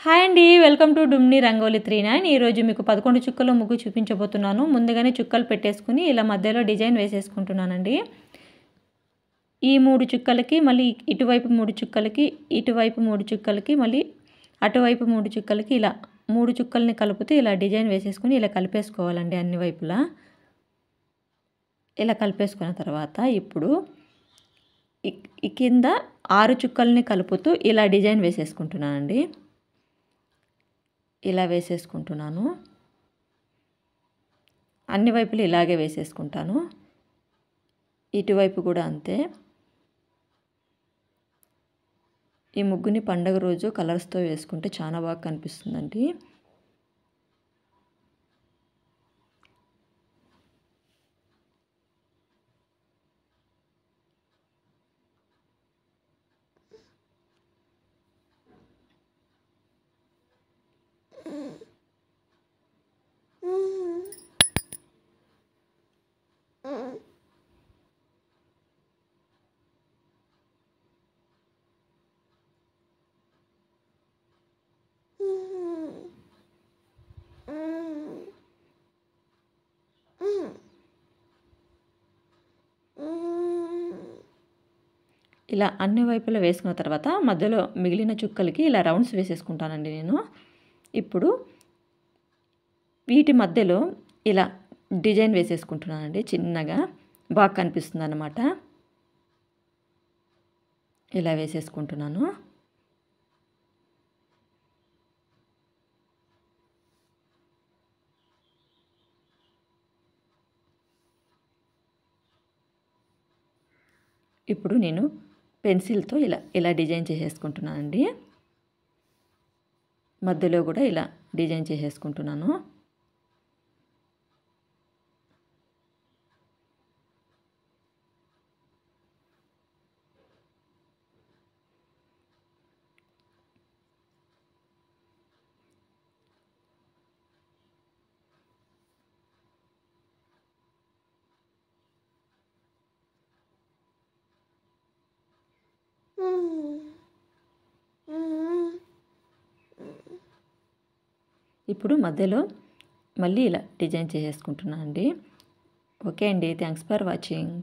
Hi అండి, welcome to డుమ్ని rangoli 39. ఈరోజు మీకు 11 చుక్కల ముగ్గు చూపించబోతున్నాను. ముందుగానే చుక్కలు పెట్టేసుకుని ఇలా మధ్యలో డిజైన్ వేసేసుకుంటున్నానండి. ఈ 3 చుక్కలకి మళ్ళీ ఇటువైపు 3 చుక్కలకి, ఇటువైపు 3 చుక్కలకి, మళ్ళీ అటువైపు 3 చుక్కలకి ఇలా 3 చుక్కల్ని కలుపుతూ ఇలా డిజైన్ వేసేసుకుని ఇలా కలిపేసుకోవాలండి అన్ని వైపులా. ఇలా కలిపేసుకున్న తర్వాత ఇప్పుడు ఈ కింద 6 చుక్కల్ని కలుపుతూ ఇలా డిజైన్ వేసేసుకుంటున్నానండి. ఇలా వేసేసుకుంటున్నాను. అన్ని వైపులు ఇలాగే వేసేసుకుంటాను. ఇటువైపు కూడా అంతే. ఈ ముగ్గుని పండగ రోజు కలర్స్తో వేసుకుంటే చాలా బాగా కనిపిస్తుందండి. ఇలా అన్ని వైపులా వేసుకున్న తర్వాత మధ్యలో మిగిలిన చుక్కలకి ఇలా రౌండ్స్ వేసేసుకుంటానండి నేను. ఇప్పుడు వీటి మధ్యలో ఇలా డిజైన్ వేసేసుకుంటున్నానండి. చిన్నగా బాగా కనిపిస్తుంది అన్నమాట. ఇలా వేసేసుకుంటున్నాను. ఇప్పుడు నేను పెన్సిల్తో ఇలా డిజైన్ చేసేసుకుంటున్నానండి. మధ్యలో కూడా ఇలా డిజైన్ చేసేసుకుంటున్నాను. ఇప్పుడు మధ్యలో మళ్ళీ ఇలా డిజైన్ చేసేసుకుంటున్నాను అండి. ఓకే అండి, థ్యాంక్స్ ఫర్ వాచింగ్.